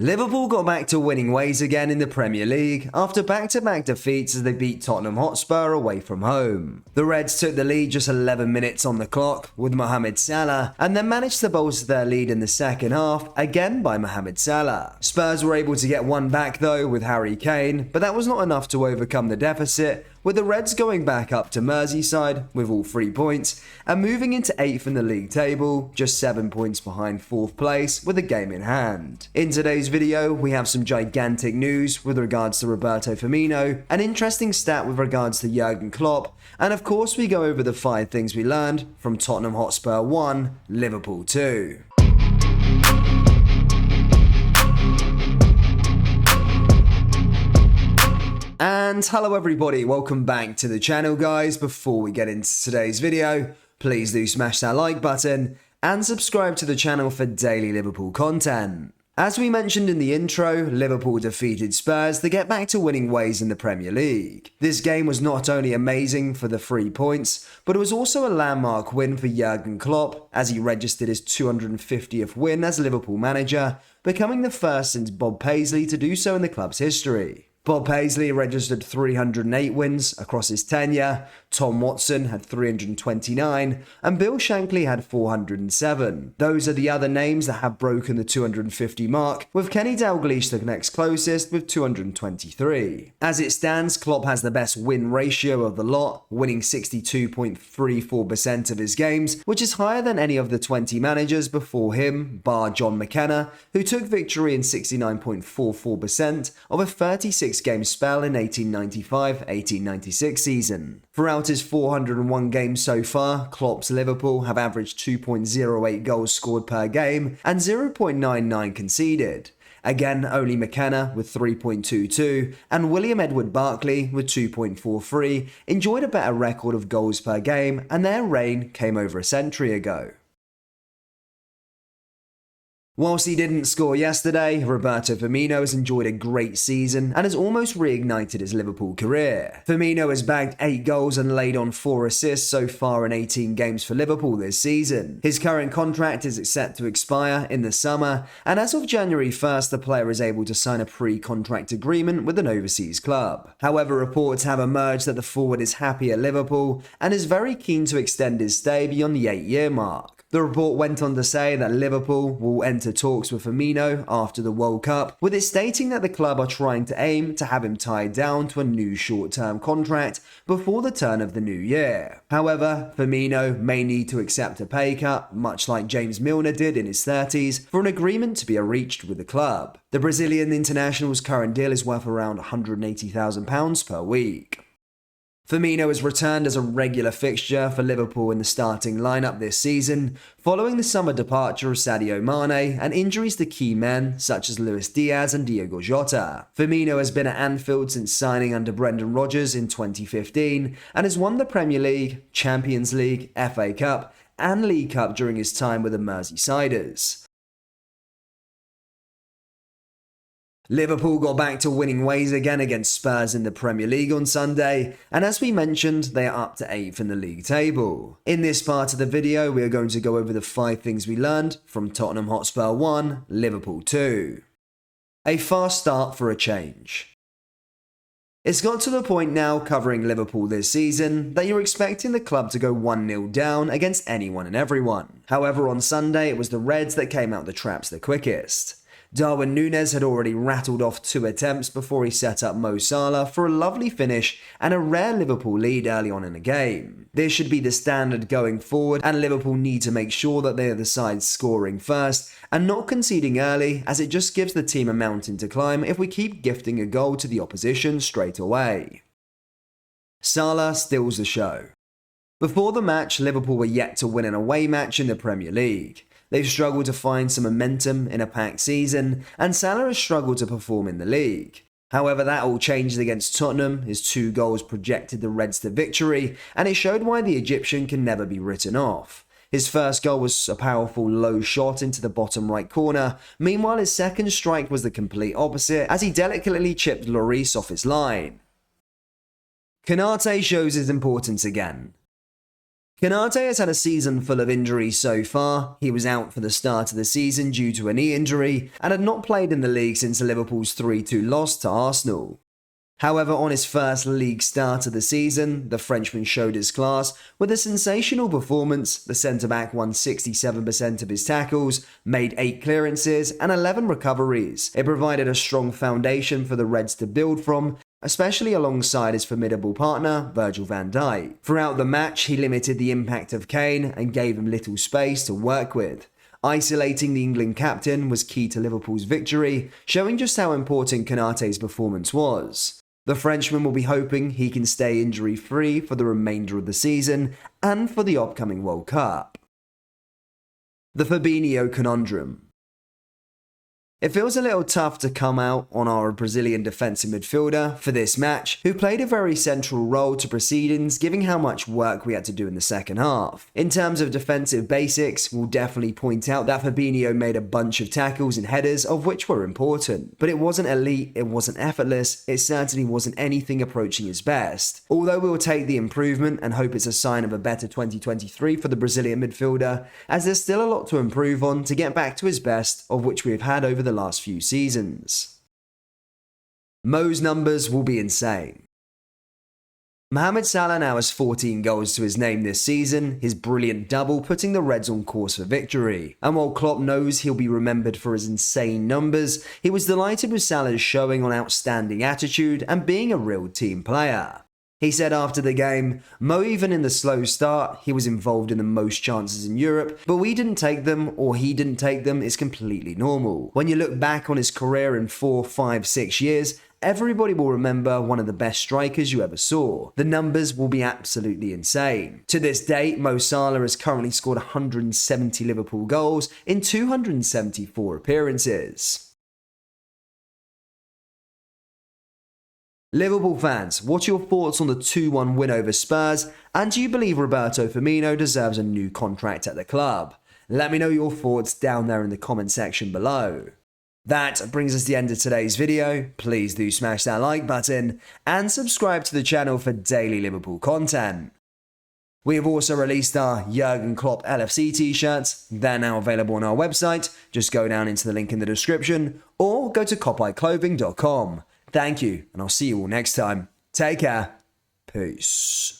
Liverpool got back to winning ways again in the Premier League after back-to-back defeats as they beat Tottenham Hotspur away from home. The Reds took the lead just 11 minutes on the clock with Mohamed Salah and then managed to bolster their lead in the second half, again by Mohamed Salah. Spurs were able to get one back though with Harry Kane, but that was not enough to overcome the deficit, with the Reds going back up to Merseyside with all 3 points and moving into 8th in the league table, just 7 points behind 4th place with a game in hand. In today's video, we have some gigantic news with regards to Roberto Firmino, an interesting stat with regards to Jurgen Klopp, and of course we go over the 5 things we learned from Tottenham Hotspur 1, Liverpool 2. And hello everybody, welcome back to the channel guys. Before we get into today's video, please do smash that like button and subscribe to the channel for daily Liverpool content. As we mentioned in the intro, Liverpool defeated Spurs to get back to winning ways in the Premier League. This game was not only amazing for the 3 points, but it was also a landmark win for Jurgen Klopp as he registered his 250th win as Liverpool manager, becoming the first since Bob Paisley to do so in the club's history. Bob Paisley registered 308 wins across his tenure, Tom Watson had 329, and Bill Shankly had 407. Those are the other names that have broken the 250 mark, with Kenny Dalglish the next closest with 223. As it stands, Klopp has the best win ratio of the lot, winning 62.34% of his games, which is higher than any of the 20 managers before him, bar John McKenna, who took victory in 69.44% of a 36-game spell in 1895-1896 season. Throughout his 401 games so far, Klopp's Liverpool have averaged 2.08 goals scored per game and 0.99 conceded. Again, only McKenna with 3.22 and William Edward Barkley with 2.43 enjoyed a better record of goals per game, and their reign came over a century ago. Whilst he didn't score yesterday, Roberto Firmino has enjoyed a great season and has almost reignited his Liverpool career. Firmino has bagged 8 goals and laid on 4 assists so far in 18 games for Liverpool this season. His current contract is set to expire in the summer, and as of January 1st, the player is able to sign a pre-contract agreement with an overseas club. However, reports have emerged that the forward is happy at Liverpool and is very keen to extend his stay beyond the 8-year mark. The report went on to say that Liverpool will enter talks with Firmino after the World Cup, with it stating that the club are trying to aim to have him tied down to a new short-term contract before the turn of the new year. However, Firmino may need to accept a pay cut, much like James Milner did in his 30s, for an agreement to be reached with the club. The Brazilian international's current deal is worth around £180,000 per week. Firmino has returned as a regular fixture for Liverpool in the starting lineup this season, following the summer departure of Sadio Mane and injuries to key men such as Luis Diaz and Diogo Jota. Firmino has been at Anfield since signing under Brendan Rodgers in 2015 and has won the Premier League, Champions League, FA Cup and League Cup during his time with the Merseysiders. Liverpool got back to winning ways again against Spurs in the Premier League on Sunday, and as we mentioned, they are up to 8th in the league table. In this part of the video, we are going to go over the 5 things we learned from Tottenham Hotspur 1, Liverpool 2. A fast start for a change. It's got to the point now covering Liverpool this season that you're expecting the club to go 1-0 down against anyone and everyone. However, on Sunday, it was the Reds that came out the traps the quickest. Darwin Núñez had already rattled off 2 attempts before he set up Mo Salah for a lovely finish and a rare Liverpool lead early on in the game. This should be the standard going forward, and Liverpool need to make sure that they are the side scoring first and not conceding early, as it just gives the team a mountain to climb if we keep gifting a goal to the opposition straight away. Salah steals the show. Before the match, Liverpool were yet to win an away match in the Premier League. They've struggled to find some momentum in a packed season, and Salah has struggled to perform in the league. However, that all changed against Tottenham. His 2 goals projected the Reds to victory, and it showed why the Egyptian can never be written off. His first goal was a powerful low shot into the bottom right corner. Meanwhile, his second strike was the complete opposite, as he delicately chipped Lloris off his line. Konate shows his importance again. Konate has had a season full of injuries so far. He was out for the start of the season due to a knee injury and had not played in the league since Liverpool's 3-2 loss to Arsenal. However, on his first league start of the season, the Frenchman showed his class with a sensational performance. The centre-back won 67% of his tackles, made 8 clearances and 11 recoveries. It provided a strong foundation for the Reds to build from, especially alongside his formidable partner, Virgil van Dijk. Throughout the match, he limited the impact of Kane and gave him little space to work with. Isolating the England captain was key to Liverpool's victory, showing just how important Konate's performance was. The Frenchman will be hoping he can stay injury-free for the remainder of the season and for the upcoming World Cup. The Firmino conundrum. It feels a little tough to come out on our Brazilian defensive midfielder for this match, who played a very central role to proceedings given how much work we had to do in the second half. In terms of defensive basics, we'll definitely point out that Firmino made a bunch of tackles and headers, of which were important. But it wasn't elite, it wasn't effortless, it certainly wasn't anything approaching his best. Although we'll take the improvement and hope it's a sign of a better 2023 for the Brazilian midfielder, as there's still a lot to improve on to get back to his best, of which we have had over the last few seasons. Mo's numbers will be insane. Mohamed Salah now has 14 goals to his name this season, his brilliant double putting the Reds on course for victory. And while Klopp knows he'll be remembered for his insane numbers, he was delighted with Salah's showing on outstanding attitude and being a real team player. He said after the game, "Mo, even in the slow start, he was involved in the most chances in Europe, but we didn't take them or he didn't take them is completely normal. When you look back on his career in 4, 5, 6 years, everybody will remember one of the best strikers you ever saw. The numbers will be absolutely insane." To this date, Mo Salah has currently scored 170 Liverpool goals in 274 appearances. Liverpool fans, what's your thoughts on the 2-1 win over Spurs, and do you believe Roberto Firmino deserves a new contract at the club? Let me know your thoughts down there in the comment section below. That brings us to the end of today's video. Please do smash that like button and subscribe to the channel for daily Liverpool content. We have also released our Jurgen Klopp LFC t-shirts. They're now available on our website. Just go down into the link in the description or go to kopiclothing.com. Thank you, and I'll see you all next time. Take care. Peace.